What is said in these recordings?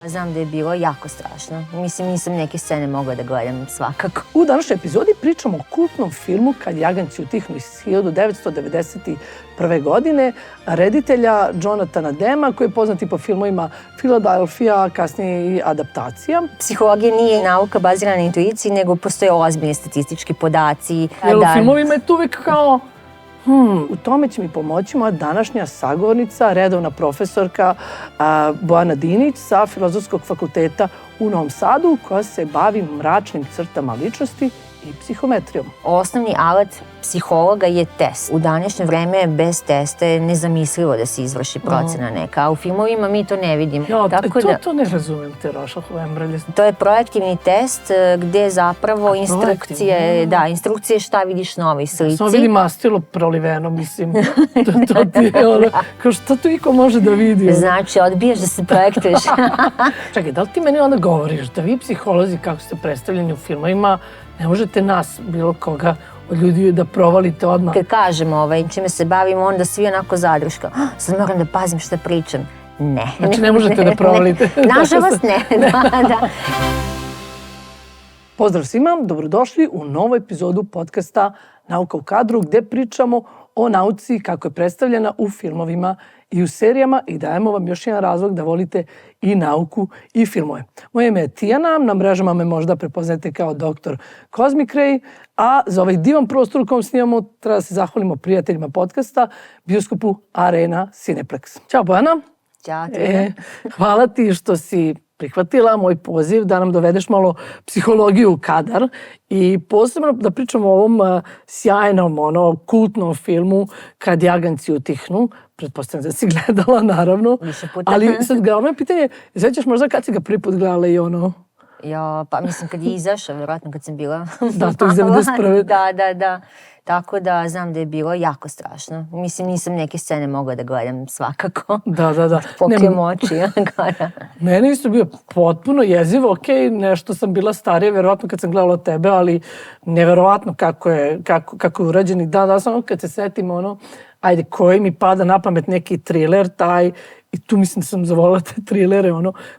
Znam da je bilo jako strašno. Mislim, nisam neke scene mogla da gledam svakako. U današnjoj epizodi pričamo o kultnom filmu Kad jaganjci utihnu iz 1991. godine reditelja Jonathana Dema, koji je poznat i po filmovima Philadelphia, kasnije i adaptacija. Psihologija nije nauka bazirana na intuiciji, nego postoje ozbiljni statistički podaci. Jer u filmovima je to uvijek kao... U tome će mi pomoći moja današnja sagovornica, redovna profesorka Bojana Dinić sa Filozofskog fakulteta u Novom Sadu, koja se bavi mračnim crtama ličnosti i psihometrijom. Osnovni alat psihologa je test. U današnje vreme bez testa je nezamislivo da se izvrši procena neka, a u filmovima mi to ne vidimo. To ne razumem te Rošahove embrelje. To je projektivni test gde zapravo instrukcije šta vidiš na ovoj slici. Samo vidim mastilo proliveno, mislim. To ti je ono, kao šta to iko može da vidi? Znači, odbijaš da se projektuješ. Čekaj, da li ti meni onda govoriš da vi psiholozi, kako ste predstavljeni u filmovima, ne možete nas, bilo koga, od ljudi da provalite odmah? Kad kažemo čime se bavimo, onda svi onako zadrška. Sad moram da pazim šta pričam. Ne. Znači ne možete da provalite? Nažalost ne. Da. Pozdrav svima, dobrodošli u novu epizodu podcasta Nauka u kadru, gde pričamo o nauci kako je predstavljena u filmovima i u serijama i dajemo vam još jedan razlog da volite i nauku i filmove. Moje ime je Tijana, na mrežama me možda prepoznate kao Dr. Cosmic Ray, a za ovaj divan prostor u kojem snimamo treba da se zahvalimo prijateljima podcasta, bioskopu Arena Cineplex. Ćao Bojana. Ćao Tijana. Hvala ti što si prihvatila moj poziv da nam dovedeš malo psihologiju u kadar i posebno da pričamo o ovom sjajnom, kultnom filmu Kad jaganjci utihnu. Pretpostavljam da si gledala, naravno. Više puta. Ali sad glavno pitanje, sećaš možda kad si ga prvi put gledala i Pa mislim kad je izašao, vjerojatno kad sam bila Da, to je 91. Da. Tako da znam da je bilo jako strašno. Mislim, nisam neke scene mogla da gledam svakako. Da. Pokijem oči. Meni isto bio potpuno jezivo, nešto sam bila starija, vjerovatno kad sam gledala tebe, ali nevjerovatno kako je urađen. I da, samo kad se setim ajde, koji mi pada na pamet neki thriller, i tu mislim da sam zavolila te thrillere,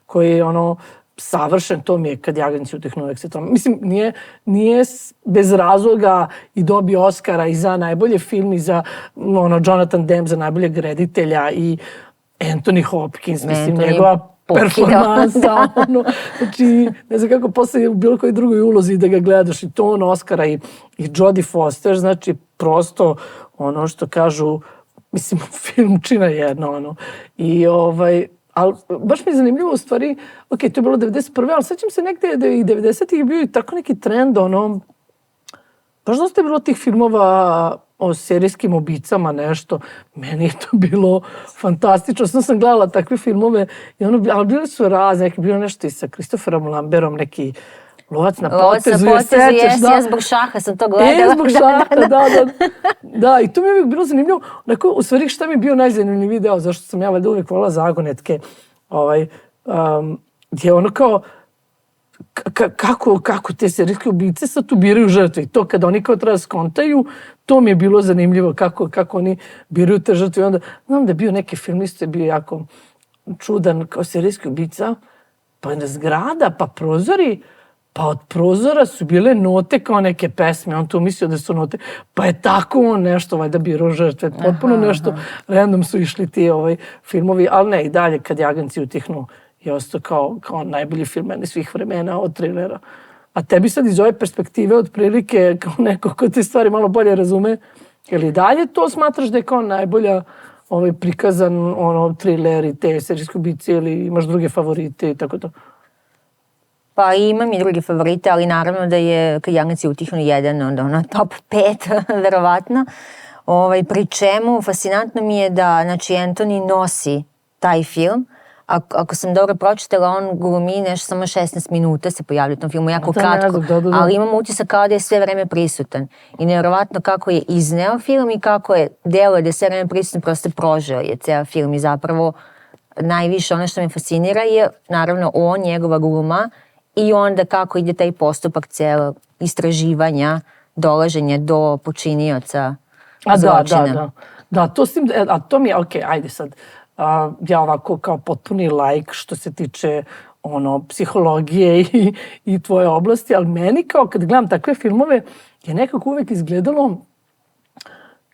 koji je savršen, to mi je Kad jaganjci utihnu. Mislim, nije bez razloga i dobio Oscara i za najbolje film i za Jonathan Demme za najboljeg reditelja i Anthony Hopkins, mislim, njegova performansa. Znači, ne znam kako posle u bilo kojoj drugoj ulozi da ga gledaš i to Oscara i Jodie Foster, znači prosto ono što kažu, mislim, filmčina jedna, i ali baš mi je zanimljivo u stvari, to je bilo 91. ali sećam se negde da i 90. je bio i tako neki trend, baš dosta je bilo tih filmova o serijskim ubicama, nešto. Meni je to bilo fantastično. Sam gledala takve filmove, ali bili su razni, neki bilo nešto i sa Christopherom Lambertom, neki Lovac na potezu, ja zbog šaha sam to gledala. Zbog šaha, da. I to mi je uvijek bilo zanimljivo. U stvari šta mi je bio najzanimljiviji deo, zašto sam ja valjda uvijek volila zagonetke, je kao kako te serijske ubice sad ubiraju žrtve. I to kad oni kao treba skontaju, to mi je bilo zanimljivo kako oni biraju te žrtve. I onda znam da je bio neki film, isto je bio jako čudan kao serijski ubica, pa je zgrada, pa prozori, pa od prozora su bile note kao neke pesme, on tu mislio da su note, pa je tako on nešto valjda birao žrtve, potpuno nešto random su išli ti filmovi, ali ne, i dalje Kad jaganjci utihnu je ostao kao najbolji film meni svih vremena od trilera. A tebi sad iz ove perspektive otprilike kao neko ko te stvari malo bolje razume, ili i dalje to smatraš da je kao najbolja prikazan triler i te serijske ubice, ili imaš druge favorite i tako to? Pa imam i druge favorite, ali naravno da je Kad jaganjci utihnu jedan od top 5, verovatno. Pri čemu, fascinantno mi je da, znači, Anthony nosi taj film. Ako sam dobro pročitala, on glumi nešto samo 16 minuta se pojavlja u tom filmu, jako kratko. Ali imam utisak kao da je sve vreme prisutan. I nevjerovatno kako je izneo film i kako je delo da je sve vreme prisutan, prosto prožeo je ceo film. I zapravo najviše ono što me fascinira je, naravno, njegova gluma, i onda kako ide taj postupak celog istraživanja, dolaženja do počinioca zločina. Da, to mi je, ajde sad, ja ovako kao potpuni laik što se tiče psihologije i tvoje oblasti, ali meni kao kad gledam takve filmove je nekako uvek izgledalo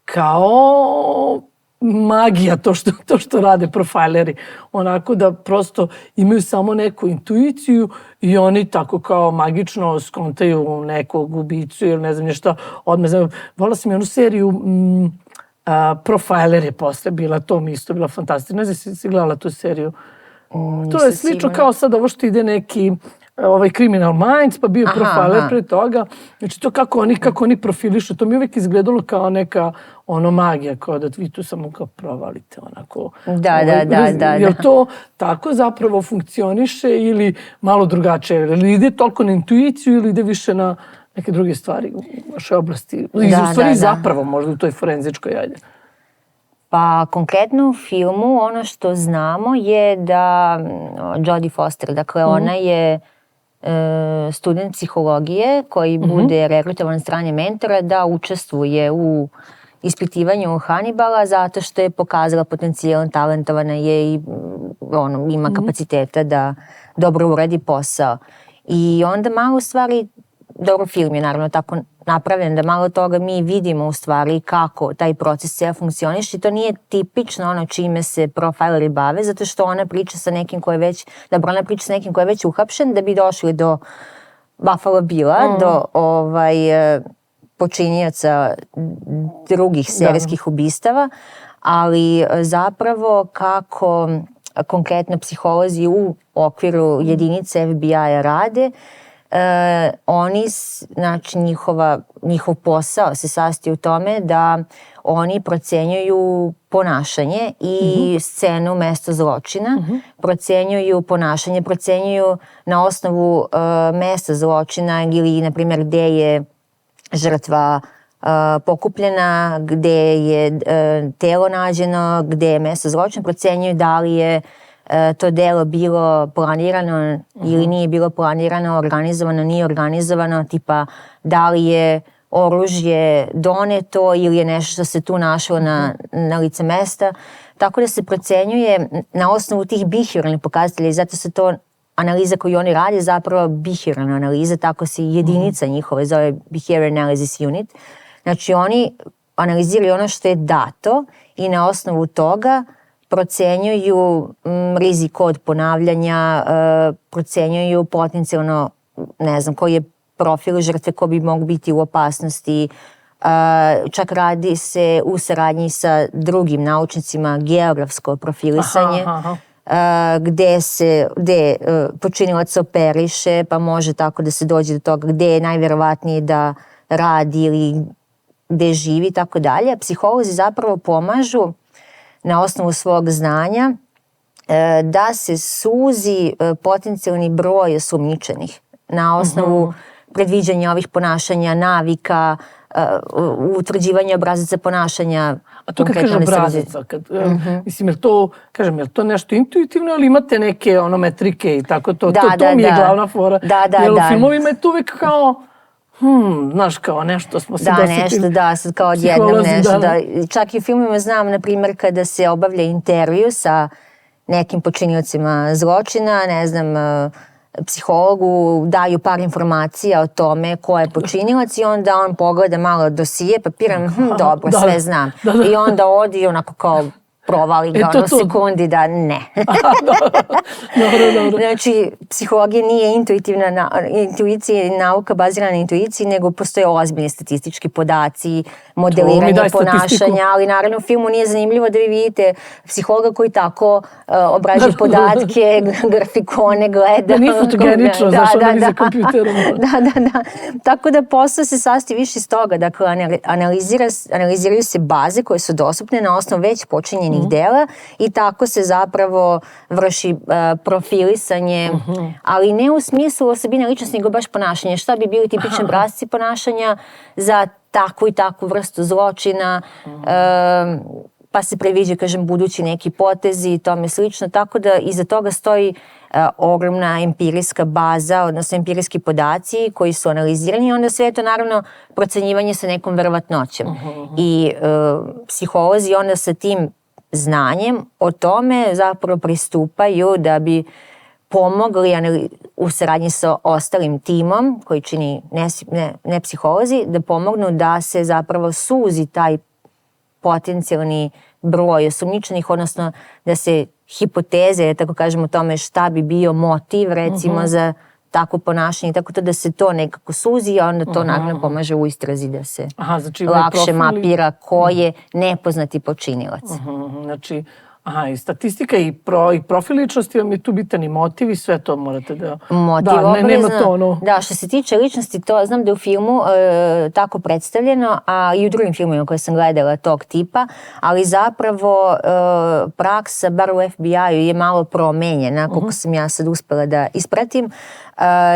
kao magija to što rade profajleri. Onako da prosto imaju samo neku intuiciju i oni tako kao magično skontaju nekog ubicu ili ne znam nešto. Odmah znam, volila sam i onu seriju Profiler je posle bila, to mi isto bila fantastična. Ne znam, si gledala tu seriju? To je slično kao sad ovo što ide neki Criminal Minds, pa bio profiler pre toga. Znači to kako oni profilišu, to mi uvijek izgledalo kao neka magija, kao da vi tu samo kao provalite onako. Da. Jel to tako zapravo funkcioniše ili malo drugačije? Ili ide toliko na intuiciju ili ide više na neke druge stvari u vašoj oblasti? Zapravo možda u toj forenzičkoj, ajde. Pa konkretno u filmu ono što znamo je da Jodie Foster, dakle ona je student psihologije koji bude rekrutovan od strane mentora da učestvuje u ispitivanju Hannibala zato što je pokazala potencijal, talentovana je i ima kapaciteta da dobro uradi posao. I onda malo u stvari, dobro film je naravno tako napravljen da malo toga mi vidimo u stvari kako taj proces cijel funkcioniše i to nije tipično ono čime se profileri bave zato što ona priča sa nekim ko je već uhapšen da bi došli do Buffalo Billa, do počinioca drugih serijskih ubistava, ali zapravo kako konkretno psiholozi u okviru jedinice FBI-a rade, znači njihov posao se sastoji u tome da oni procenjuju ponašanje i scenu, mesto zločina, procenjuju ponašanje, procenjuju na osnovu mesta zločina ili na primjer gde je žrtva pokupljena, gde je telo nađeno, gde je mesto zločina, procenjuju da li je to delo bilo planirano ili nije bilo planirano, organizovano, nije organizovano, tipa da li je oružje doneto ili je nešto što se tu našlo na lice mesta. Tako da se procenjuje na osnovu tih behavioralnih pokazatelja i zato se to analiza koju oni rade zapravo behavioralna analiza, tako se jedinica njihove zove Behavior Analysis Unit. Znači oni analiziraju ono što je dato i na osnovu toga procenjuju rizik od ponavljanja, procenjuju potencijalno, ne znam, koji je profil žrtve ko bi mogu biti u opasnosti. Čak radi se u saradnji sa drugim naučnicima geografsko profilisanje, gde počinilac operiše, pa može tako da se dođe do toga gde je najverovatnije da radi ili gde živi, tako dalje. Psiholozi zapravo pomažu na osnovu svog znanja da se suzi potencijalni broj osumnjičenih na osnovu predviđanja ovih ponašanja, navika, utvrđivanja obrazaca ponašanja. A to kad kaže obrazaca, mislim, je to nešto intuitivno ili imate neke metrike i tako to? To mi je glavna fora. Jer u filmovima je to uvijek kao znaš, kao nešto smo se dosetili. Sad kao odjednom nešto. Čak i u filmima znam, na primjer, kada se obavlja intervju sa nekim počiniocima zločina, ne znam, psihologu daju par informacija o tome ko je počinilac i onda on pogleda malo dosije, papiram, dobro, sve znam. I onda odi i onako kao provali ga u sekundi da ne. Dobro. Znači, psihologija nije intuicija i nauka bazirana na intuiciji, nego postoje ozbiljni statistički podaci, modeliranje ponašanja, ali naravno u filmu nije zanimljivo da vi vidite psihologa koji tako obrađuje podatke, grafikone, gleda. Da nije fotogenično, znaš, onda ni za kompjuterom. Da. Tako da posao se sastoji više iz toga. Dakle, analiziraju se baze koje su dostupne na osnovu već počinjenih dela i tako se zapravo vrši profilisanje, ali ne u smislu osobine ličnosti, nego baš ponašanje. Šta bi bili tipični obrasci ponašanja za takvu i takvu vrstu zločina, pa se previđa, budući neki potezi i tome slično, tako da iza toga stoji ogromna empirijska baza, odnosno empirijski podaci koji su analizirani i onda sve je to naravno procenjivanje sa nekom verovatnoćom. I psiholozi onda sa tim znanjem o tome zapravo pristupaju da bi pomogli u saradnji sa ostalim timom koji čini ne psiholozi, da pomognu da se zapravo suzi taj potencijalni broj osumnjičenih, odnosno da se hipoteze, tako kažemo, o tome šta bi bio motiv recimo za takvo ponašanje, tako to da se to nekako suzi, a onda to naravno pomaže u istrazi da se lakše mapira ko je nepoznati počinilac. Znači, i statistika i profil ličnosti vam je tu bitan i motiv i sve to morate da... Motiv obavezno. Da, što se tiče ličnosti, to znam da je u filmu tako predstavljeno, a i u drugim filmima koje sam gledala tog tipa, ali zapravo praksa, bar u FBI-u, je malo promenjena, koliko sam ja sad uspela da ispratim.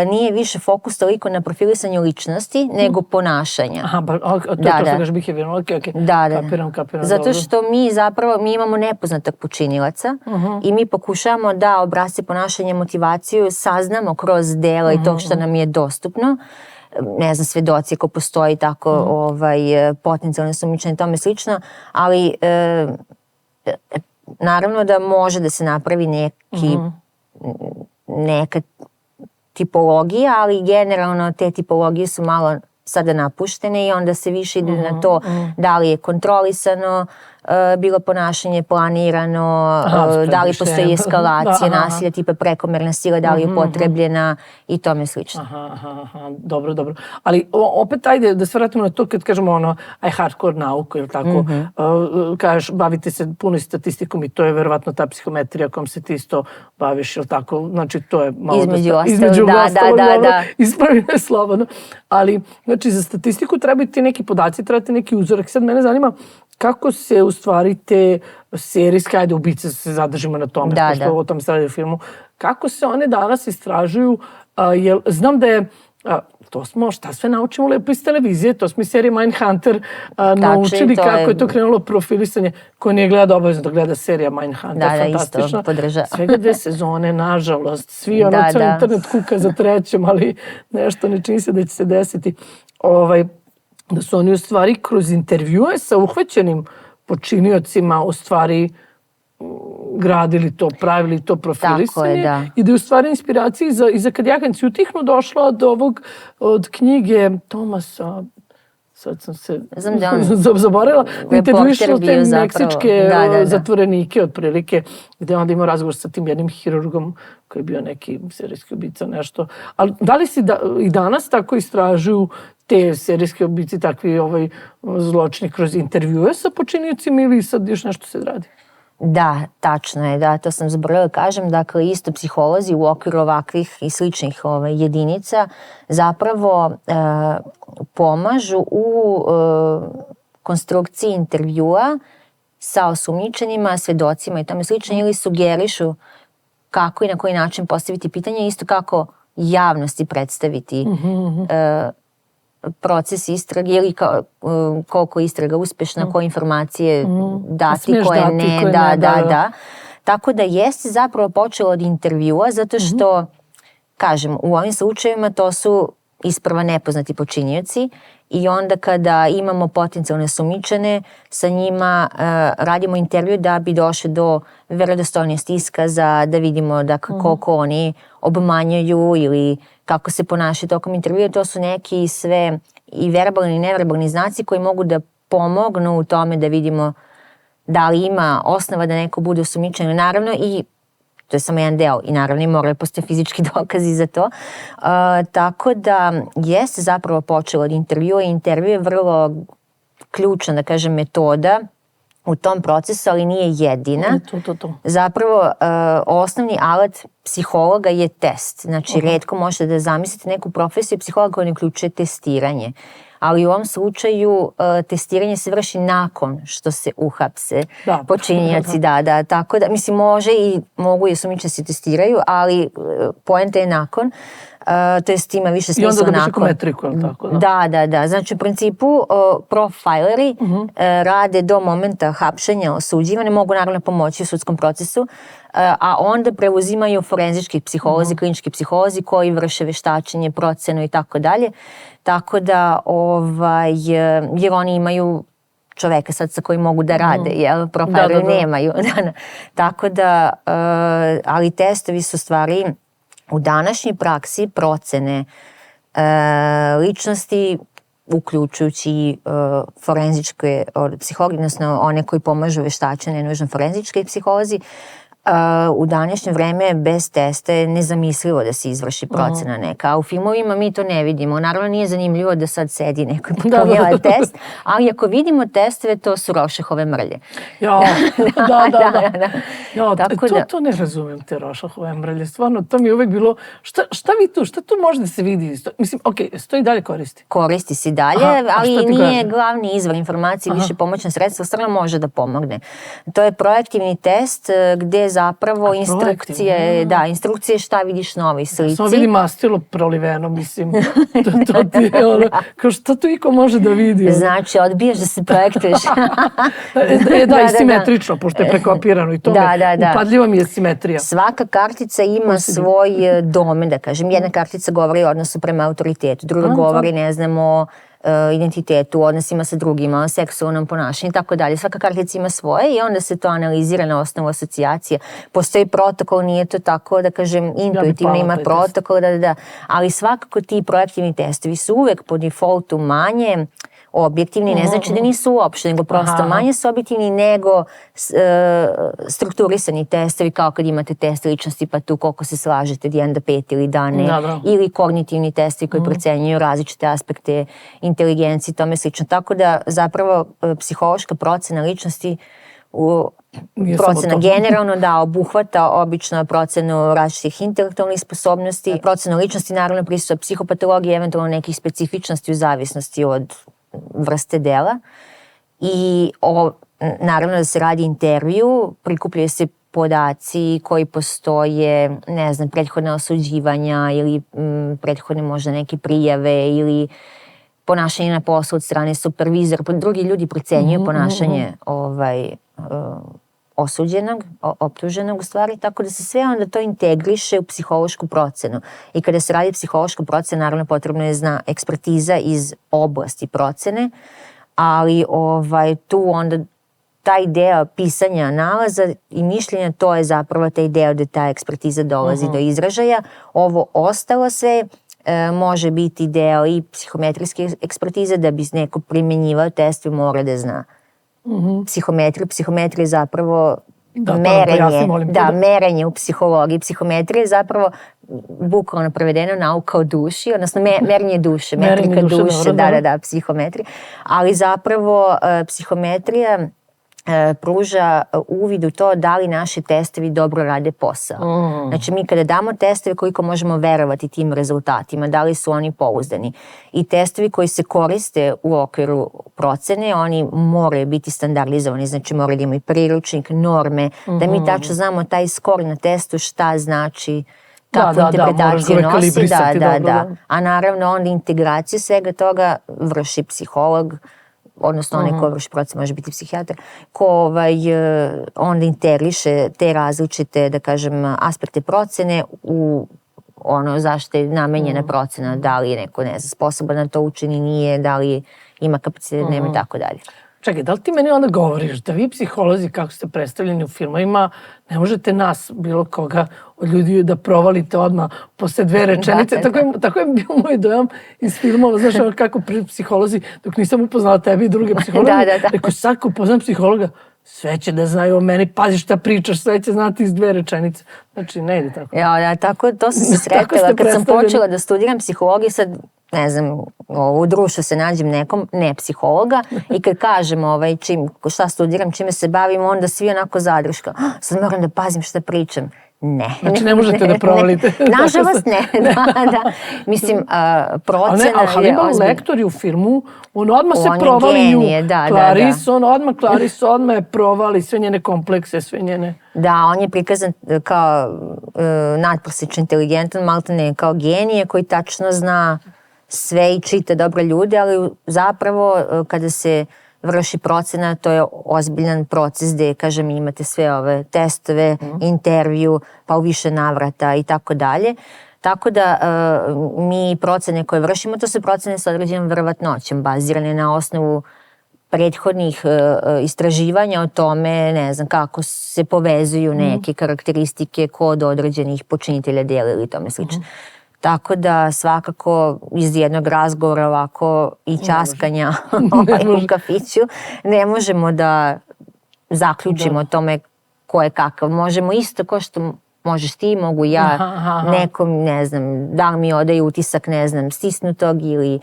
Nije više fokus toliko na profilisanju ličnosti, nego ponašanja. To se kaže behaviorno, ok, kapiram. Zato što mi imamo nepoznatog počinilaca i mi pokušavamo da obrasce ponašanja, motivaciju saznamo kroz dela i to što nam je dostupno. Ne znam, svedoci ako postoji tako potencijalne osumnjičene i tome slično, ali naravno da može da se napravi neka tipologija, ali generalno te tipologije su malo sada napuštene i onda se više ide na to da li je kontrolisano bilo ponašanje, planirano, da li postoji eskalacija nasilja, tipa prekomerna sila, da li je upotrebljena i tome slično. Dobro. Ali opet ajde da se vratimo na to kad kažemo hardcore nauku, ili tako, kažeš, bavite se puno statistikom i to je verovatno ta psihometrija kojom se ti isto baviš, ili tako, znači to je malo između ostalog, da. Ispravi me slobodno. Ali, znači, za statistiku trebaju ti neki podaci, trebate neki uzorak. Sad mene zanima kako se u stvari te serijske, ajde ubice se zadržimo na tome, pošto o tom se radi u filmu, kako se one danas istražuju, znam da je, šta sve naučimo lepo iz televizije, to smo iz serije Mindhunter naučili kako je to krenulo profilisanje, ko nije gleda obavezno da gleda serija Mindhunter, fantastična. Isto podržava. Svega 2 sezone, nažalost, svi ceo internet kuka za 3, ali nešto ne čini se da će se desiti. Da su oni u stvari kroz intervjue sa uhvaćenim počiniocima u stvari gradili to, pravili to profilisanje i da je u stvari inspiracija i za kad jaganci utihnu došla od knjige Tomasa, sad sam se zaboravila, intervjušla te meksičke zatvorenike otprilike, gde onda imao razgovor sa tim jednim hirurgom koji je bio neki serijski ubica, nešto. Ali da li si i danas tako istražuju te serijske ubici, takvi zločini kroz intervjue sa počiniocima ili sad još nešto se radi? Da, tačno je, to sam zaboravila da kažem, dakle isto psiholozi u okviru ovakvih i sličnih jedinica zapravo pomažu u konstrukciji intervjua sa osumnjičenima, svedocima i tome slično ili sugerišu kako i na koji način postaviti pitanje, isto kako javnosti predstaviti proces istrage ili koliko istraga uspešna, koje informacije dati, koje ne, da. Tako da jeste zapravo počelo od intervjua, zato što, kažem, u ovim slučajevima to su isprva nepoznati počinioci i onda kada imamo potencijalne osumnjičene, sa njima radimo intervju da bi došli do verodostojnosti iskaza, da vidimo koliko oni obmanjuju ili kako se ponašaju tokom intervjua. To su neki sve i verbalni i neverbalni znaci koji mogu da pomognu u tome da vidimo da li ima osnova da neko bude osumnjičen. Naravno i to je samo jedan deo i naravno i moraju postoje fizički dokazi za to. Tako da jeste zapravo počelo od intervjua i intervju je vrlo ključna, da kažem, metoda u tom procesu, ali nije jedina. Zapravo osnovni alat psihologa je test. Znači, retko možete da zamislite neku profesiju psihologa koja ne uključuje testiranje. Ali u ovom slučaju testiranje se vrši nakon što se uhapse počinioci. Da. Tako da, mislim, mogu i osumnjičeni se testiraju, ali poenta je nakon. To jest ima više smisla nakon. I onda dobiš ekometriku, ali tako? Da. Znači, u principu, profileri rade do momenta hapšenja osuđivane, mogu naravno pomoći u sudskom procesu, a onda preuzimaju forenzički psiholozi, klinički psiholozi koji vrše veštačenje, procenu i tako dalje. Tako da, jer oni imaju čoveka sad sa kojim mogu da rade, jel? Profajleri nemaju. Tako da, ali testovi su stvari u današnjoj praksi procene ličnosti, uključujući forenzičke psihologi, odnosno one koji pomažu veštačenje, nužno forenzički psiholozi. U današnje vreme bez testa je nezamislivo da se izvrši procena neka. A u filmovima mi to ne vidimo. Naravno nije zanimljivo da sad sedi neko i popunjava test, ali ako vidimo testove, to su Rošahove mrlje. To ne razumem, te Rošahove mrlje. Stvarno, to mi je uvek bilo, šta tu može da se vidi? Mislim, to i dalje koristi. Koristi se i dalje, ali nije glavni izvor informacije, više pomoćno sredstvo, stvarno može da pomogne. To je projektivni test gde zapravo instrukcije šta vidiš na ovoj slici. Samo vidi mastilo proliveno, mislim. To ti je ono, kao šta tu iko može da vidi? Znači, odbijaš da se projektuješ. Da, i simetrično, pošto je prekopirano i to upadljiva mi je simetrija. Svaka kartica ima svoj domen, da kažem. Jedna kartica govori o odnosu prema autoritetu, druga govori, ne znam, o identitetu, odnosima sa drugima, seksualnom ponašanju i tako dalje. Svaka kartica ima svoje i onda se to analizira na osnovu asocijacije. Postoji protokol, nije to tako, da kažem, intuitivno ima protokol, ali svakako ti projektivni testovi su uvek po defaultu manje objektivni, ne znači da nisu uopšte, nego prosto manje su objektivni nego strukturisani testovi, kao kad imate test ličnosti pa tu koliko se slažete od 1 do 5 ili da ne, ili kognitivni testovi koji procenjuju različite aspekte inteligencije i tome slično. Tako da zapravo psihološka procena ličnosti procena generalno obuhvata obično procenu različitih intelektualnih sposobnosti, procenu ličnosti naravno prisustva psihopatologije, eventualno nekih specifičnosti u zavisnosti od vrste dela i naravno da se radi intervju, prikupljaju se podaci koji postoje, ne znam, prethodne osuđivanja ili prethodne možda neke prijave ili ponašanje na poslu od strane supervizora, drugi ljudi procenjuju ponašanje osuđenog, optuženog u stvari, tako da se sve onda to integriše u psihološku procenu. I kada se radi psihološka procena, naravno potrebno je ekspertiza iz oblasti procene, ali tu onda taj deo pisanja nalaza i mišljenja, to je zapravo taj deo gde ta ekspertiza dolazi do izražaja. Ovo ostalo sve može biti deo i psihometrijske ekspertize, da bi neko primenjivao test mora da zna psihometriju. Psihometrija je zapravo merenje u psihologiji. Psihometrija je zapravo bukvalno prevedeno nauka o duši, odnosno merenje duše, metrika duše, psihometrija. Ali zapravo psihometrija pruža uvid u to da li naši testovi dobro rade posao. Znači mi kada damo testove, koliko možemo verovati tim rezultatima, da li su oni pouzdani. I testovi koji se koriste u okviru procene, oni moraju biti standardizovani, znači moraju da imaju priručnik, norme, da mi tačno znamo taj skor na testu šta znači, kakvu interpretaciju nosi. A naravno onda integraciju svega toga vrši psiholog, odnosno onaj ko vrši procen, može biti psihijatar, ko onda integriše te različite, da kažem, aspekte procene u ono zašto je namenjena procena, da li je neko, ne znam, sposoban da to učini, nije, da li ima kapacitet, nema i tako dalje. Čekaj, da li ti meni onda govoriš da vi psiholozi, kako ste predstavljeni u filmovima, ne možete nas, bilo koga od ljudi, da provalite odmah posle 2 rečenice? Tako je bio moj dojam iz filmova. Znaš kako psiholozi, dok nisam upoznala tebe i druge psihologe, rekao sad ko upoznam psihologa, sve će da znaju o meni, pazi šta pričaš, sve će znati iz 2 rečenice. Znači, ne ide tako. Tako, to sam se sretila. Kad sam počela da studiram psihologiju, sad, ne znam, u društvu se nađem nekom, ne psihologa, i kad kažem šta studiram, čime se bavim, onda svi onako zadrška. Sad moram da pazim šta pričam. Ne. Znači ne možete da provalite. Nažalost ne, Mislim, procena je... Ali ima lektori u filmu, on odmah se provali nju. Clarice, on odmah je provali sve njene komplekse, sve njene... Da, on je prikazan kao nadprosečno inteligentan, maltene kao genije koji tačno zna sve i čita dobre ljude, ali zapravo kada se vrši procena, to je ozbiljan proces gde, kažem, imate sve ove testove, intervju, pa u više navrata i tako dalje. Tako da mi procene koje vršimo, to su procene sa određenom verovatnoćom, bazirane na osnovu prethodnih istraživanja o tome, ne znam, kako se povezuju neke karakteristike kod određenih počinitelja dela ili tome slično. Tako da svakako iz jednog razgovora ovako i ćaskanja u kafiću ne možemo da zaključimo o tome ko je kakav. Možemo isto kao što možeš ti, mogu ja, nekom, ne znam, da li mi odaje utisak, ne znam, stisnutog ili,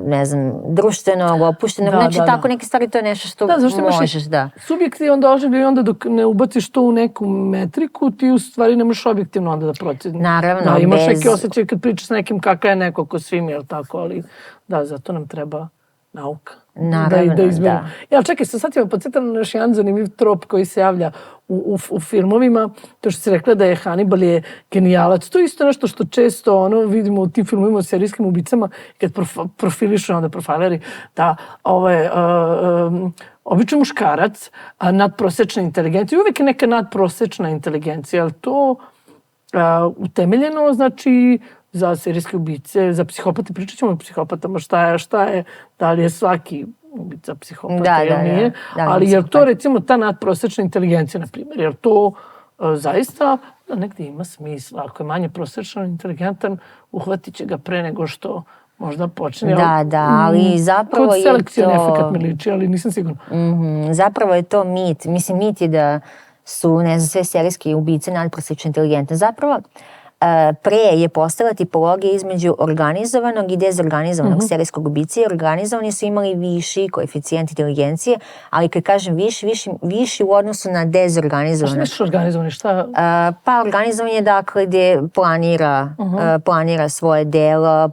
ne znam, društvenog, opuštenog. Znači, tako neke stvari, to je nešto što možeš, da. Subjektivan doživljaj i onda dok ne ubaciš to u neku metriku, ti u stvari ne možeš objektivno onda da proceniš. Naravno, imaš neki osjećaj kad pričaš s nekim kakav je neko ko svim, jel tako, ali da, zato nam treba nauka. Naravno, da. Ja, čekaj, sad ćemo podsjetiti na još jedan zanimljiv trop koji se javlja u filmovima. To što si rekla da je Hannibal je genijalac. To je isto nešto što često vidimo u tim filmovima o serijskim ubicama kad profilišu onda profileri da običan muškarac, nadprosečna inteligencija. Uvijek je neka nadprosečna inteligencija, ali to utemeljeno znači za serijske ubice, za psihopate, pričat ćemo o psihopatama, šta je, da li je svaki ubica psihopata ili nije, ali je to recimo ta nadprosečna inteligencija, na primjer, jer to zaista negdje ima smisla. Ako je manje prosečno inteligentan, uhvatit će ga pre nego što možda počne. Ali zapravo je to... Kod selekcioni efekat mi liči, ali nisam sigurna. Zapravo je to mit. Mislim, mit je da su, ne znam, sve serijske ubice nadprosečno inteligentne. Zapravo, pre je postala tipologija između organizovanog i dezorganizovanog serijskog ubice. Organizovani su imali viši koeficijent inteligencije, ali kad kažem viši u odnosu na dezorganizovano. Šta misliš organizovani? Pa organizovan je dakle gdje planira svoje delo,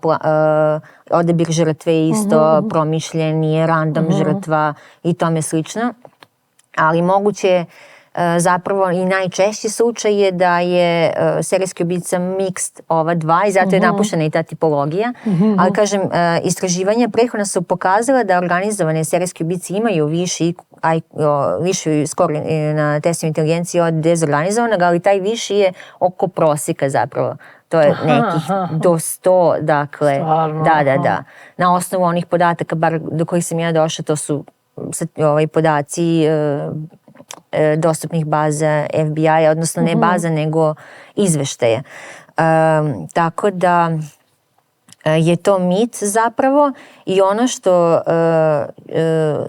odabir žrtve je isto promišljen, je random žrtva i tome slično. Ali moguće zapravo i najčešći slučaj je da je serijski ubica mixed ova dva i zato je napuštena i ta tipologija. Ali kažem, istraživanja prethodno su pokazala da organizovane serijske ubice imaju viši skor na testovima inteligencije od dezorganizovanog, ali taj viši je oko prosjeka zapravo. To je nekih do 100, dakle, da. Na osnovu onih podataka, bar do kojih sam ja došla, to su podaci dostupnih baza FBI-a, odnosno ne baza, nego izveštaje. Tako da je to mit zapravo i ono što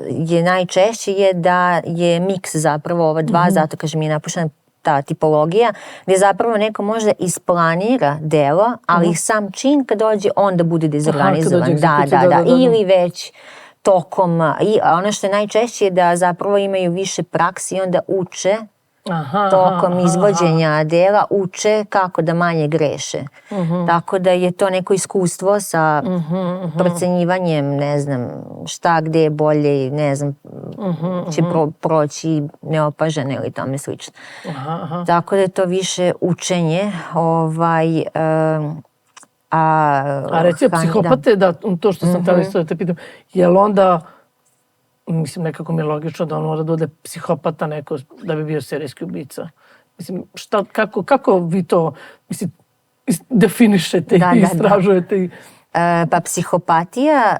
je najčešće je da je miks zapravo ova dva, zato kažem je napuštena ta tipologija, gdje zapravo neko možda isplanira delo, ali sam čin kad dođe on da bude dezorganizovan. Da. Ili već tokom, i ono što je najčešće je da zapravo imaju više praksi i onda uče tokom izvođenja dela, uče kako da manje greše. Tako da je to neko iskustvo sa procenjivanjem, ne znam, šta gdje je bolje, ne znam, će proći neopaženo ili tome slično. Tako da je to više učenje, A recimo psihopate, da, to što sam tada isto da te pitam, je li onda, mislim, nekako mi je logično da on mora da ode psihopata neko da bi bio serijski ubica? Mislim, kako vi to, mislim, definišete i istražujete? Pa psihopatija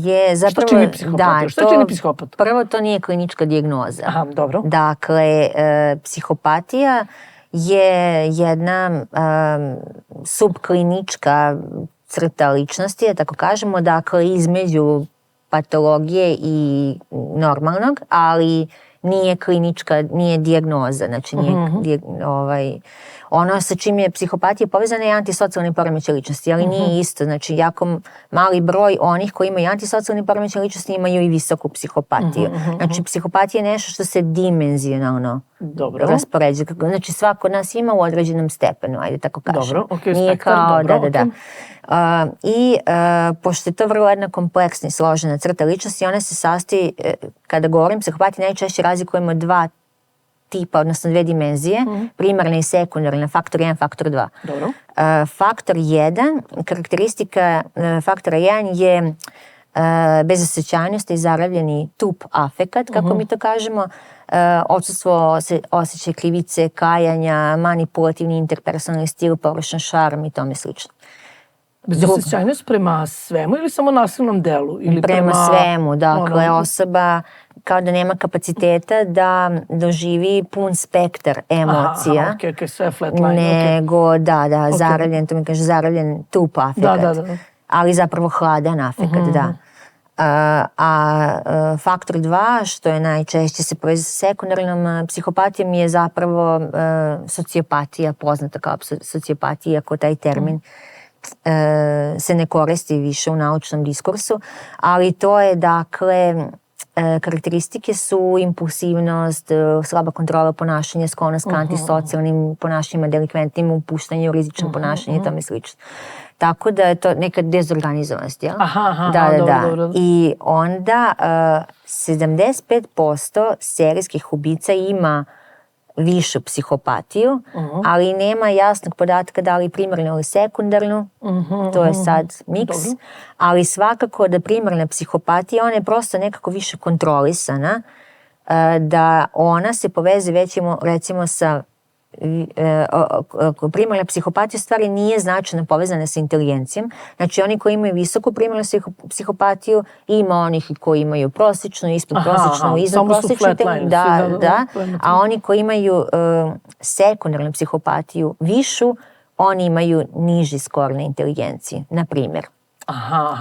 je zapravo... Šta čini psihopatiju? Šta čini psihopatu? Prvo, to nije klinička dijagnoza. Aha, dobro. Dakle, psihopatija je jedna subklinička crta ličnosti, da tako kažemo, dakle između patologije i normalnog, ali nije klinička, nije dijagnoza, znači nije ono sa čim je psihopatija povezana je antisocijalni poremećaj ličnosti, ali nije isto, znači jako mali broj onih koji imaju antisocijalni poremećaj ličnosti imaju i visoku psihopatiju. Znači psihopatija je nešto što se dimenzionalno raspoređuje. Znači svako od nas ima u određenom stepenu, ajde tako kažem. Dobro, nije kao, da. I pošto je to vrlo jedna kompleksna i složena crta ličnosti, ona se sastoji, kada govorim psihopatija, najčešće razlikujemo dva tipa, odnosno dve dimenzije, primarne i sekundarne, faktor 1, faktor 2. Dobro. Faktor 1, karakteristika faktora 1 je bezosećajnost i zaravljeni tup afekat, kako mi to kažemo, odsustvo osjećaj krivice, kajanja, manipulativni interpersonalni stil, površan šarm i tome slično. Bezosećajnost prema svemu ili samo nasilnom delu? Ili prema svemu, dakle, osoba kao da nema kapaciteta da doživi pun spektar emocija. Aha, okej, sve flatline. Nego, zaravljen, to mi kaže zaravljen tup afekat. Da. Ali zapravo hladan afekat, da. A faktor 2, što je najčešće se povezuje sa sekundarnom psihopatijom, je zapravo sociopatija, poznata kao sociopatija, ako taj termin se ne koristi više u naučnom diskursu, ali to je, dakle, karakteristike su impulsivnost, slaba kontrola ponašanja, sklonost ka antisocijalnim ponašanjima, delikventnim upuštanju, rizično ponašanje i tome slično. Tako da je to neka dezorganizovanost, jel? Dobro. I onda 75% serijskih ubica ima višu psihopatiju, ali nema jasnog podatka da li primarnu ili sekundarnu, to je sad miks, ali svakako da primarna psihopatija, ona je prosto nekako više kontrolisana, da ona se poveze već recimo sa primarna psihopatija u stvari nije značajno povezana sa inteligencijom. Znači oni koji imaju visoku primarnu psihopatiju, ima onih koji imaju prosječnu, ispod prosječnu, iznad prosječnu, a oni koji imaju sekundarnu psihopatiju višu, oni imaju niži skor na inteligenciji, na primjer.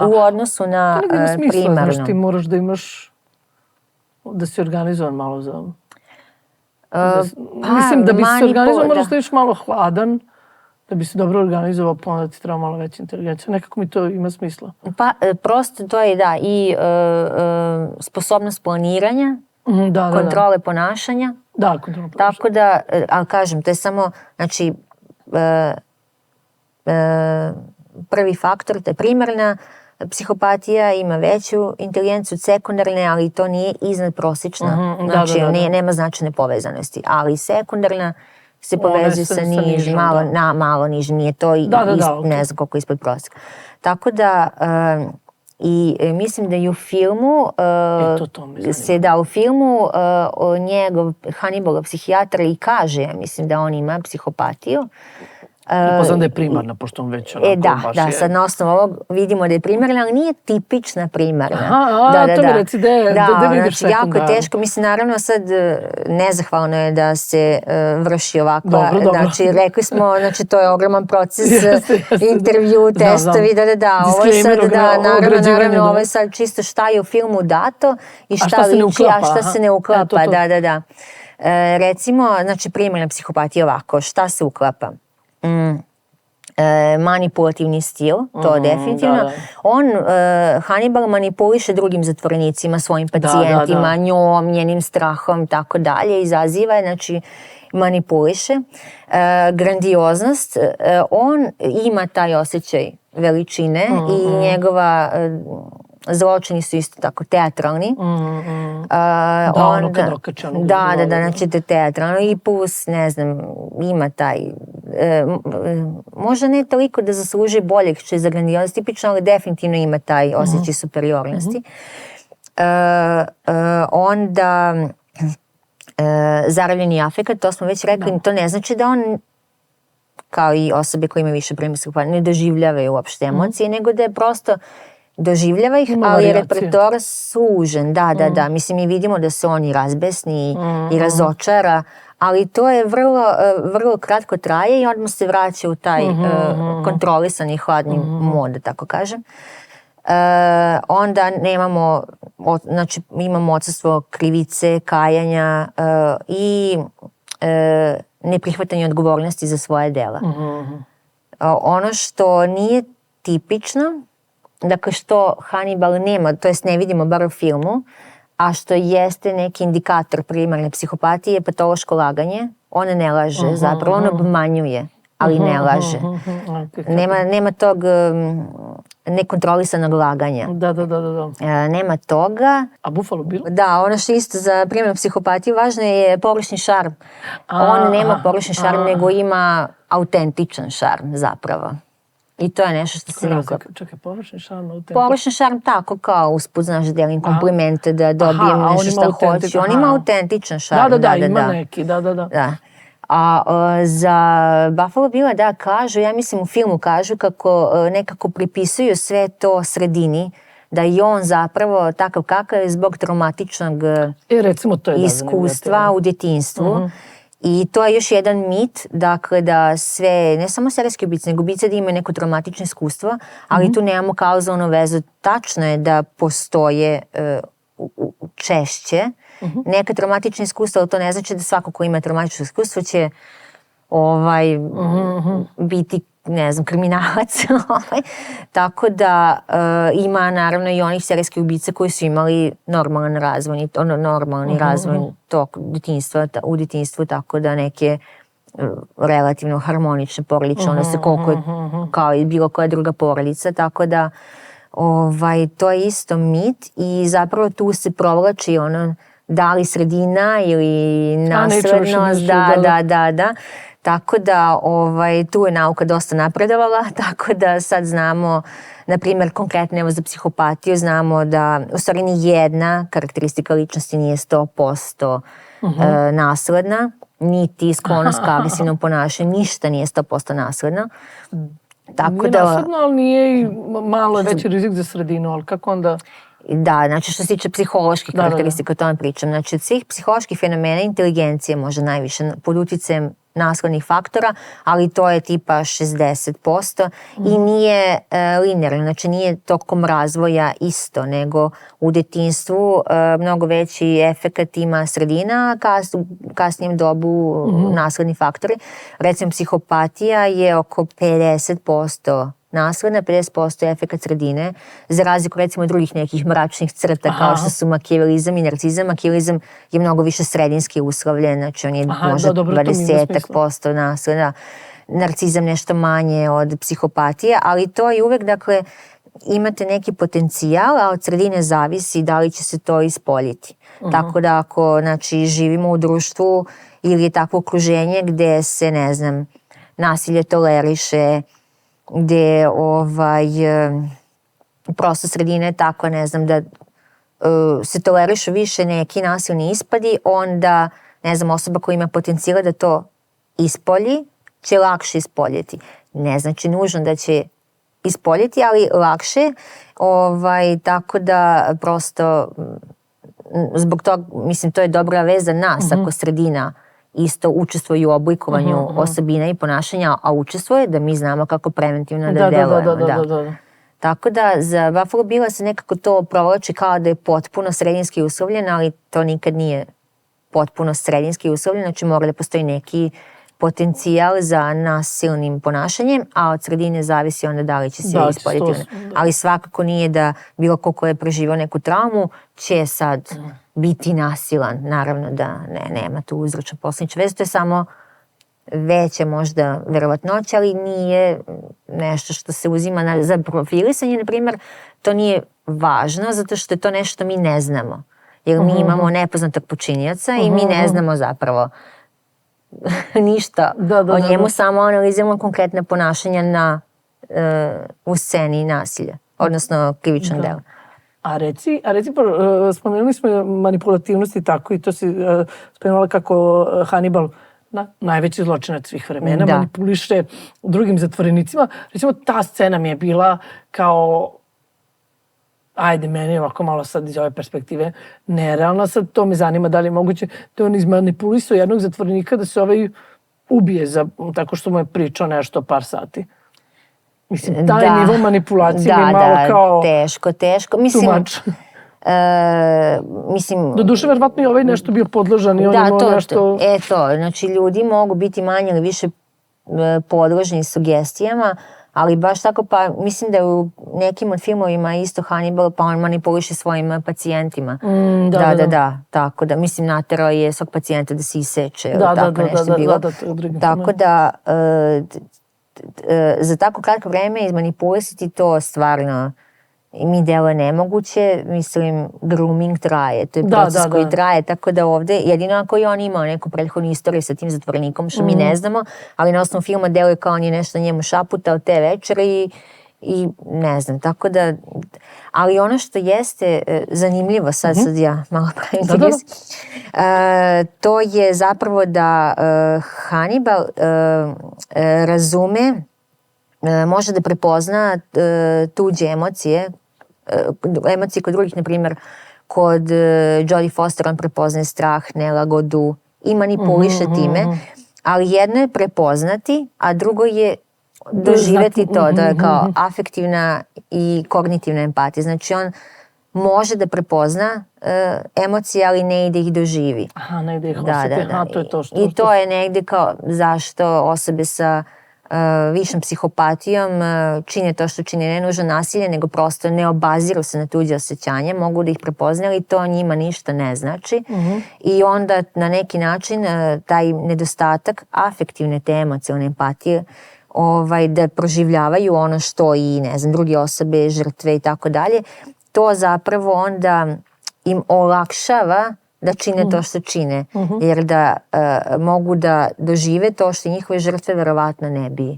U odnosu na primarnu. Znaš, ti moraš da imaš, da si organizovan malo za... Mislim da bi se organizovao, moraš da ješ malo hladan, da bi se dobro organizovao, pa onda ti treba malo veća inteligencija. Nekako mi to ima smisla. Pa prosto to je i sposobnost planiranja, kontrole ponašanja. Da, kontrole ponašanja. Tako da, ali kažem, to je samo, znači, prvi faktor, to je primarna psihopatija, ima veću inteligenciju od sekundarne, ali to nije iznad prosječna. Znači, nema značajne povezanosti. Ali sekundarna se povezuje sa nižim, malo nižim, nije to ne znam koliko ispod prosjeka. Tako da, i mislim da i u filmu, u filmu njegov Hannibal psihijatar i kaže, mislim da on ima psihopatiju. Pa znam da je primarna, pošto on već onako baš je... sad na osnovu ovog vidimo da je primarna, ali nije tipična primarna. To mi reci, da vidiš sekundarno. Jako teško, mislim, naravno sad nezahvalno je da se vrši ovakva, znači rekli smo, znači to je ogroman proces, intervju, testovi, ovo je sad, naravno, ovo je sad čisto šta je u filmu dato i šta liči, a šta se ne uklapa, Recimo, znači primarna psihopatija ovako, šta se uklapa? Manipulativni stil, to definitivno. Hannibal manipuliše drugim zatvorenicima, svojim pacijentima, njom, njenim strahom, tako dalje, izaziva je, znači manipuliše. Grandioznost, on ima taj osjećaj veličine i njegova zločini su isto tako teatralni. Ono kad okače ono. Znači teatralno i plus, ne znam, ima taj, možda ne toliko da zasluži boljeg što je za grandioznost tipično, ali definitivno ima taj osjećaj superiornosti. Onda zaravljeni afekat, to smo već rekli, to ne znači da on, kao i osobe koje imaju više primarne psihopatije, ne doživljavaju uopšte emocije, nego da je prosto doživljava ih, ali je repertoar sužen. Mislim, mi vidimo da se on i razbesni i razočara, ali to je vrlo kratko traje i odmah se vraća u taj kontrolisani hladni mod, da tako kažem. Onda nemamo, znači imamo odsustvo krivice, kajanja i neprihvatanje odgovornosti za svoje dela. Ono što nije tipično, dakle što Hannibal nema, to jest ne vidimo bar u filmu, a što jeste neki indikator primarne psihopatije je patološko laganje. On ne laže, zapravo on obmanjuje, ali ne laže. Nema tog nekontrolisanog laganja. Nema toga. A Buffalo Bill? Da, ono što isto za primarnu psihopatiju važno je površni šarm. On nema površni šarm, nego ima autentičan šarm zapravo. I to je nešto što se nekako... Čekaj, površni šarm, autentičan? Površni šarm tako kao usput, znaš, delim komplimente da dobijem nešto što hoću. On ima autentičan šarm. Ima neki, da. A za Buffalo Billa, da, kažu, ja mislim u filmu kažu kako nekako pripisuju sve to sredini, da je on zapravo takav kakav je zbog traumatičnog recimo, to je iskustva u djetinjstvu. I to je još jedan mit, dakle da sve, ne samo serijski ubice, nego ubice da imaju neko traumatično iskustvo, ali tu nemamo kauzalnu vezu. Tačno je da postoje češće neka traumatična iskustva, ali to ne znači da svako ko ima traumatično iskustvo će biti, ne znam, kriminalac. Tako da ima naravno i onih serijskih ubica koji su imali normalni razvoj tog u djetinjstvu, tako da neke relativno harmonične porodične, ono se koliko je kao i bilo koja druga porodica, tako da to je isto mit i zapravo tu se provlači ono da li sredina ili naslednost, da. Tako da tu je nauka dosta napredovala, tako da sad znamo, na primjer, konkretno evo za psihopatiju, znamo da u stvari ni jedna karakteristika ličnosti nije 100% nasledna, niti sklonost ka agresivnom ponašanju, ništa nije 100% nasledno. Nije nasledno, ali nije i malo veći rizik za sredinu, ali kako onda... Da, znači što se tiče psiholoških karakteristika, o tome pričam. Znači od svih psiholoških fenomena inteligencije može najviše pod utjecajem naslednih faktora, ali to je tipa 60% i nije linearno, znači nije tokom razvoja isto, nego u djetinjstvu mnogo veći efekat ima sredina, u kasnijem dobu nasledni faktori. Recimo psihopatija je oko 50% nasledna, 50% efekat sredine, za razliku recimo drugih nekih mračnih crta kao što su makijavelizam i narcizam. Makijavelizam je mnogo više sredinski uslovljen, znači on je možda 20% nasleda. Narcizam nešto manje od psihopatije, ali to je uvek, dakle, imate neki potencijal, a od sredine zavisi da li će se to ispoljiti. Tako da ako, znači, živimo u društvu ili je takvo okruženje gde se, ne znam, nasilje toleriše, gde prosto sredina je tako, ne znam, da se tolerišu više neki nasilni ispadi, onda, ne znam, osoba koja ima potencijal da to ispolji, će lakše ispoljiti. Ne znači nužno da će ispoljiti, ali lakše, tako da prosto zbog toga, mislim, to je dobra veza nas, ako sredina isto učestvuje u oblikovanju osobina i ponašanja, a učestvuje da mi znamo kako preventivno da delujemo. Da. Tako da za Buffalo Billa se nekako to provlači kao da je potpuno sredinski uslovljen, ali to nikad nije potpuno sredinski uslovljen, znači mora da postoji neki potencijal za nasilnim ponašanjem, a od sredine zavisi onda da li će se ispoljiti. Ali svakako nije da bilo ko je preživao neku traumu će sad biti nasilan. Naravno da nema tu uzročno posljedniču vezu, to je samo veća možda verovatnoća, ali nije nešto što se uzima za profilisanje, na primjer, to nije važno zato što je to nešto mi ne znamo. Jer mi imamo nepoznatog počinioca i mi ne znamo zapravo ništa o njemu, samo analiziramo konkretne ponašanja u sceni nasilja, odnosno krivičnog dela. A reci, spomenuli smo manipulativnost i tako, i to si spomenula kako Hannibal, najveći zločinac svih vremena, manipuliše drugim zatvorenicima. Recimo, ta scena mi je bila kao, ajde, meni ovako malo sad iz ove perspektive nerealna, sad to me zanima da li je moguće da on izmanipulisao jednog zatvorenika da se ubije tako što mu je pričao nešto par sati. Mislim, taj nivo manipulacije mi je malo kao teško. Mislim, doduše, verovatno je nešto bio podložan i on imao nešto... Znači ljudi mogu biti manje ili više podložni sugestijama, ali baš tako, pa mislim da u nekim od filmovima isto Hannibal, pa on manipuliše svojim pacijentima. Tako da, mislim, naterao je svog pacijenta da se iseče, tako nešto bilo. Tako da, za tako kratko vreme izmanipulisati to stvarno mi deluje nemoguće, mislim, grooming traje, to je proces koji traje, tako da ovde, jedino ako je on imao neku prethodnu istoriju sa tim zatvorenikom, što mi ne znamo, ali na osnovu filma deluje kao on je nešto njemu šaputao te večeri I ne znam, tako da, ali ono što jeste zanimljivo, sad ja malo pravim digresiju, to je zapravo da Hannibal razume, može da prepozna tuđe emocije kod drugih, na primjer, kod Jodie Foster on prepoznaje strah, nelagodu i manipuliše time, ali jedno je prepoznati, a drugo je doživeti to, da je kao afektivna i kognitivna empatija. Znači on može da prepozna emocije, ali ne ide ih doživi. Aha, ne ide ih osjeti, aha, to je to što... I to je negde kao zašto osobe sa višom psihopatijom čine to što čine, ne nužno nasilje, nego prosto ne obaziru se na tuđe osjećanje, mogu da ih prepoznaju i to njima ništa ne znači. I onda na neki način taj nedostatak afektivne te emocionalne empatije da proživljavaju ono što i ne znam, druge osobe, žrtve i tako dalje, to zapravo onda im olakšava da čine to što čine, jer da mogu da dožive to što njihove žrtve verovatno ne bi,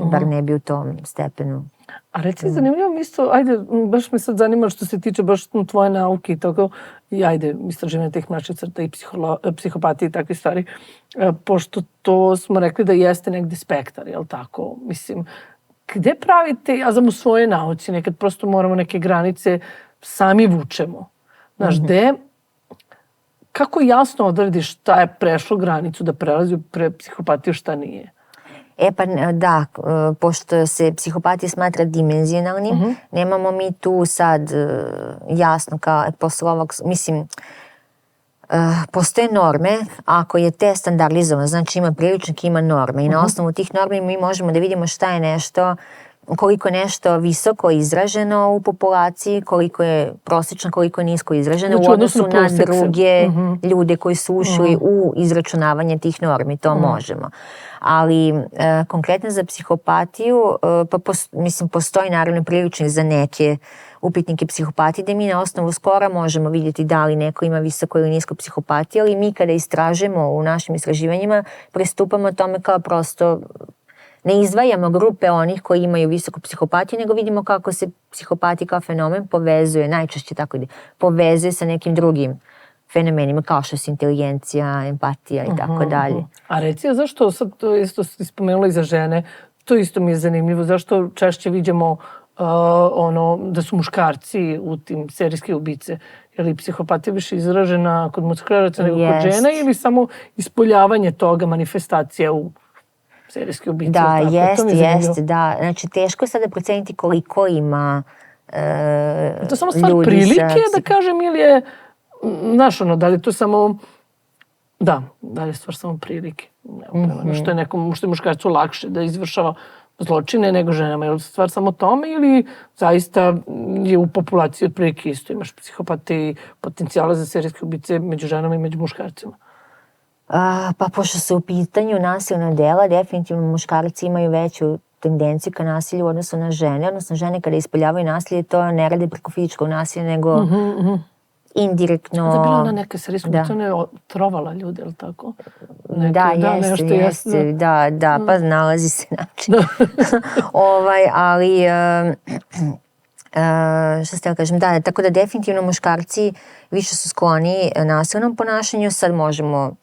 bar ne bi u tom stepenu. A reci, zanimljivo mi isto, ajde, baš me sad zanima što se tiče baš tvoje nauke i toga, i ajde, istraživanje teh mračnih crta i psihopatije i takve stvari, pošto to smo rekli da jeste negde spektar, jel tako? Mislim, gde pravite, ja znam u svoje nauci, nekad prosto moramo neke granice sami vučemo. Znaš, gde, kako jasno odrediš šta je prešlo granicu da prelazi u psihopatiju, šta nije? Pa da, pošto se psihopatija smatra dimenzionalnim, nemamo mi tu sad jasno kao posle ovog, mislim, postoje norme, ako je te standardizovano, znači ima priručnik, ima norme i na osnovu tih normi mi možemo da vidimo šta je nešto, koliko je nešto visoko izraženo u populaciji, koliko je prosječno, koliko je nisko izraženo u odnosu na druge ljude koji su ušli u izračunavanje tih normi, to možemo. Ali konkretno za psihopatiju, pa mislim postoji naravno priručnik za neke upitnike psihopatije, da mi na osnovu skora možemo vidjeti da li neko ima visoko ili nisko psihopatiju, ali mi kada istražujemo u našim istraživanjima pristupamo tome kao prosto ne izdvajamo grupe onih koji imaju visoku psihopatiju, nego vidimo kako se psihopatija kao fenomen povezuje, najčešće tako ide, povezuje sa nekim drugim fenomenima kao što su inteligencija, empatija i tako dalje. A reci, a zašto, sad to isto si spomenula i za žene, to isto mi je zanimljivo, zašto češće vidimo da su muškarci u tim serijske ubice? Je li psihopatija više izražena kod muškaraca nego kod žena ili samo ispoljavanje toga, manifestacija u serijske ubice? Da, jeste, da. Znači, teško je sada proceniti koliko ima ljudi. To samo stvar prilike, da kažem, ili je, znaš, da li je to samo, da li je stvar samo prilike. Što je nekom, što je muškarcu lakše da izvršava zločine nego ženama. Je li stvar samo tome ili zaista je u populaciji otprilike isto? Imaš psihopate i potencijala za serijske ubice među ženama i među muškarcima? Pa pošto su u pitanju nasilna dela, definitivno muškarci imaju veću tendenciju ka nasilju u odnosu na žene. Odnosno žene kada ispoljavaju nasilje, to ne rade preko fizičkog nasilja, nego indirektno... Da je bila ona neka serijska ubica, ona je trovala ljude, ili tako? Da, jeste. Da, pa nalazi se način. Ali... što ste da kažem, da, tako da definitivno muškarci više su skloni nasilnom ponašanju. Sad možemo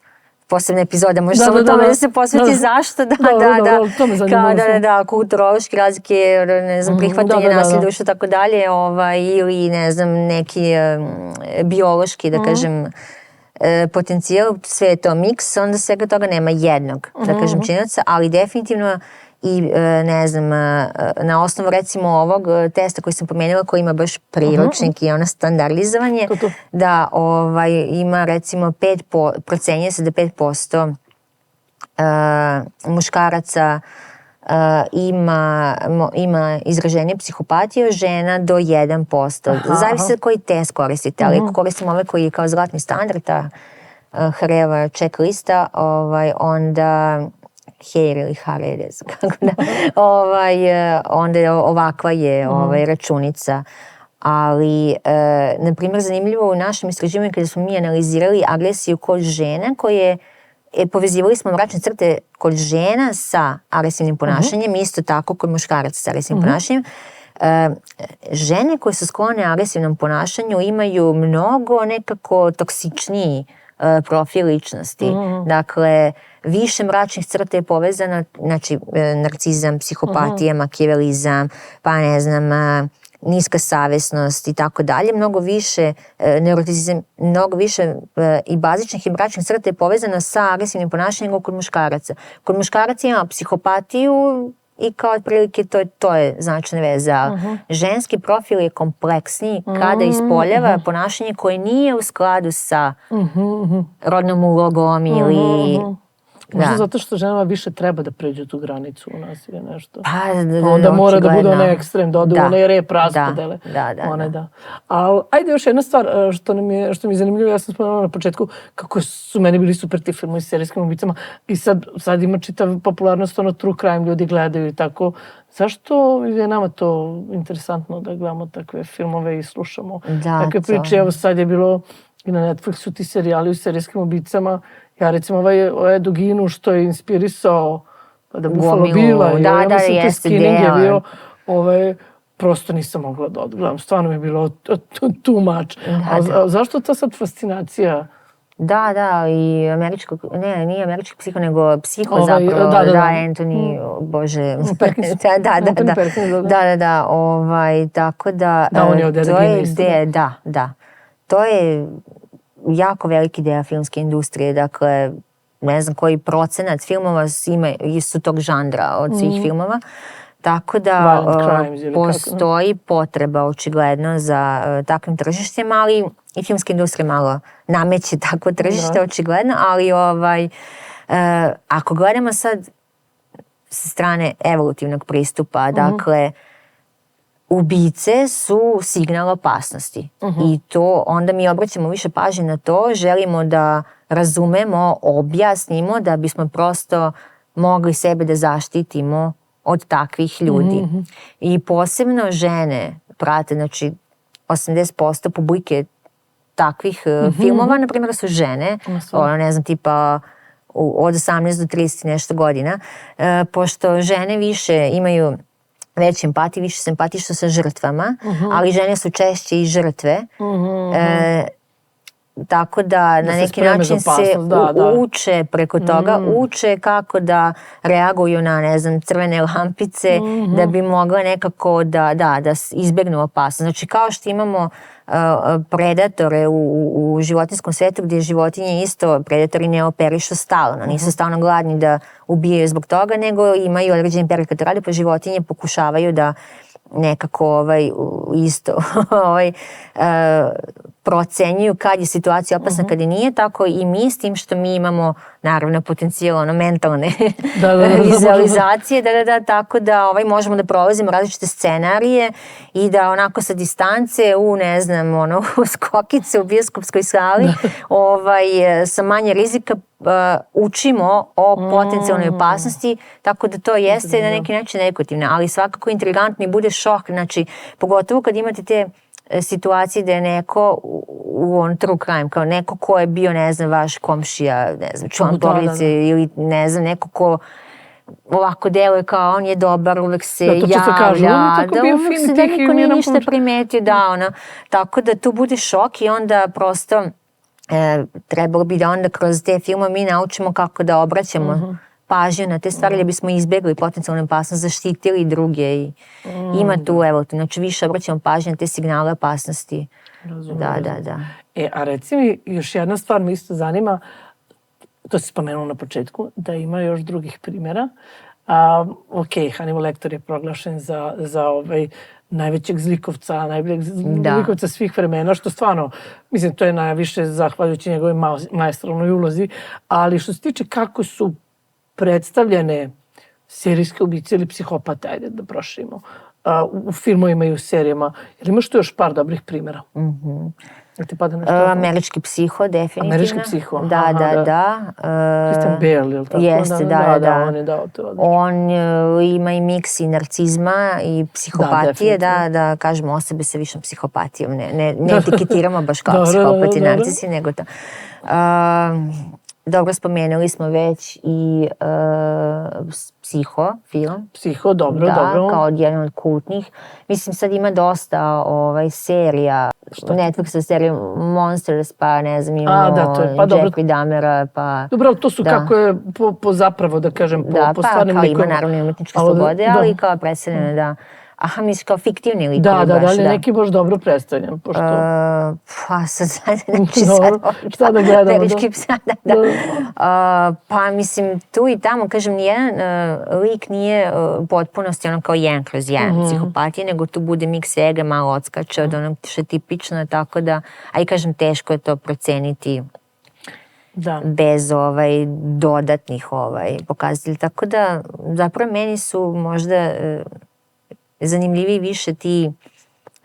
posebna epizoda, može samo tome da se posveti zašto, da, kulturološki razlike, ne znam, prihvatanje nasilja duša, tako dalje, ili ne znam, neki biološki, da kažem, potencijal, sve je to miks, onda svega toga nema jednog, da kažem, činjenica, ali definitivno i ne znam, na osnovu recimo ovog testa koji sam pomenula, koji ima baš priručnik i ono standardizovanje, da ima recimo procenjuje se da 5% muškaraca ima izraženje psihopatije, žena do 1%. Zavisi koji test koristite, ali ako koristimo ove koji je kao zlatni standard, ta Hareva checklista, onda Hair ili Haredes, onda je ovakva je računica. Ali, na primjer, zanimljivo u našem istraživanju kada smo mi analizirali agresiju kod žena koje povezivali smo mračne crte kod žena sa agresivnim ponašanjem, isto tako kod muškaraca sa agresivnim ponašanjem. Žene koje su sklone agresivnom ponašanju imaju mnogo nekako toksičniji profil ličnosti. Dakle, više mračnih crta je povezano, znači narcizam, psihopatija, makijavelizam, pa ne znam, niska savesnost i tako dalje. Mnogo više neurotizam, mnogo više i bazičnih i mračnih crta je povezano sa agresivnim ponašanjem nego kod muškaraca. Kod muškaraca ima psihopatiju i kao otprilike to je značajna veza. Ženski profil je kompleksniji kada ispoljava ponašanje koje nije u skladu sa rodnom ulogom ili... Možda zato što ženama više treba da pređu tu granicu u nas ili nešto. Pa, onda mora da bude onaj ekstrem, da ode u onaj rep raspodele. Da. Ali ajde još jedna stvar što mi je zanimljivo, ja sam spomenula na početku kako su meni bili super ti filmovi s serijskim ubicama i sad ima čitav popularnost, true crime ljudi gledaju i tako. Zašto je nama to interesantno da gledamo takve filmove i slušamo takve priče? Evo sad je bilo i na Netflixu ti serijali u serijskim ubicama. Ja recimo ovaj Duginu što je inspirisao da Buffalo Billa i jeste je bio, prosto nisam mogla da odgledam. Stvarno mi je bilo too much. A zašto ta sad fascinacija? Da, i nije američki psiho, nego psiho zapravo. Da, Anthony, bože. Perkins. Da, tako da... Da, on je od Dugina isto. Da. To je jako veliki deo filmske industrije, dakle, ne znam koji procenat filmova su tog žanra od svih filmova, tako da postoji potreba očigledno za takvim tržištem, ali i filmska industrija malo nameće takvo tržište očigledno, ali ako gledamo sad sa strane evolutivnog pristupa, dakle, ubice su signal opasnosti i to onda mi obraćamo više pažnje na to, želimo da razumemo, objasnimo da bismo prosto mogli sebe da zaštitimo od takvih ljudi. I posebno žene prate, znači 80% publike takvih filmova, na primjer, su žene, ne znam, tipa od 18 do 30 nešto godina, pošto žene više imaju veće empatije, više se empatišu sa žrtvama, ali žene su češće i žrtve. Tako da na neki način se uče preko toga, uče kako da reaguju na, ne znam, crvene lampice, da bi mogla nekako da izbjegnu opasnost. Znači, kao što imamo predatore u životinjskom svetu, gdje životinje isto, predatori ne operišu stalno, nisu stalno gladni da ubijaju zbog toga, nego imaju određeni period kad to rade, pa životinje pokušavaju da nekako isto procenjuju kad je situacija opasna, kad je nije, tako i mi s tim što mi imamo naravno potencijal mentalne vizualizacije, tako da možemo da prolazimo različite scenarije i da onako sa distance u skokice u bioskopskoj sali sa manje rizika učimo o potencijalnoj opasnosti, tako da to jeste na neki način edukativno, ali svakako intrigantno i bude šok, znači pogotovo kad imate te situacije da je neko u true crime, kao neko ko je bio, ne znam, vaš komšija, ne znam, član porodice ili ne znam, neko ko ovako deluje kao on je dobar, uvek se javlja, da niko nije ništa primetio, tako da tu bude šok i onda prosto trebalo bi da onda kroz te filme mi naučimo kako da obraćamo pažnju na te stvari da bismo izbjegli potencijalnu opasnost, zaštitili druge i ima tu, znači više obraćamo pažnju na te signale opasnosti. Da. A reci mi, još jedna stvar me isto zanima, to si spomenula na početku, da ima još drugih primjera. Hannibal Lecter je proglašen za najvećeg zlikovca, najboljeg zlikovca svih vremena, što stvarno, mislim, to je najviše zahvaljujući njegove maestralnoj ulozi, ali što se tiče kako su predstavljene serijske ubice ili psihopate, ajde da proširimo, u filmovima i u serijama. Ili imaš tu još par dobrih primjera? Ti pada nešto? Američki psiho, definitivno. Američki psiho? Da. Christian Bale, ili tako? Jeste, da. On je dao to. On ima i miks i narcizma i psihopatije, da kažemo osobe sa višom psihopatijom. Ne etiketiramo baš kao psihopati, narcisi, nego to. Dobro, spomenuli smo već i Psiho film. Psiho, dobro, da, dobro. Kao jedan od kultnih. Mislim, sad ima dosta serija. Netflixa serija Monsters, pa ne znam, imamo Jeffrey Dahmera, pa... Dobro, to su kako je po zapravo, da kažem, po stvarnim likovima. Da, pa likovima. ima naravno i umetničke slobode, ali kao predstavljene, da. Aha, misliš kao fiktivni likovi baš, ali neki baš dobro predstavljen, pošto... Pa sad, šta da gledamo, Periški psa, da. Pa mislim, tu i tamo, kažem, nijedan lik nije potpunosti ono kao jedan kroz jedan psihopatije, nego tu bude mix svega, malo odskače od onog što je tipično, tako da, a i kažem, teško je to proceniti bez dodatnih pokazatelja. Tako da, zapravo meni su možda zanimljiviji više ti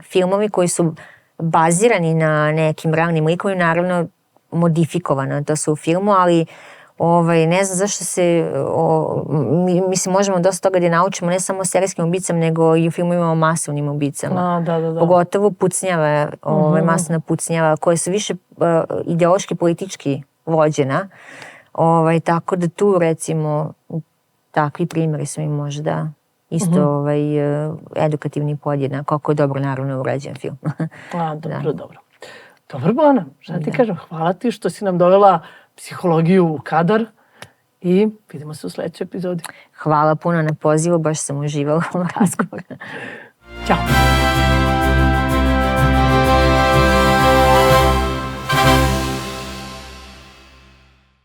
filmovi koji su bazirani na nekim realnim likovima, naravno modifikovano to su u filmu, ali ne znam zašto se, mislim, možemo dosta toga da naučimo, ne samo o serijskim ubicama, nego i u filmovima o masovnim ubicama. Pogotovo pucnjava, masovna pucnjava, koje su više ideološki, politički vođena. Tako da tu, recimo, takvi primjeri su mi možda isto edukativni podjednak, kako je dobro naravno urađen film. Dobro. Dobro, Bojana, šta ti kažem, hvala ti što si nam dovela psihologiju u kadar i vidimo se u sledećoj epizodi. Hvala puno na pozivu, baš sam uživala u razgovoru.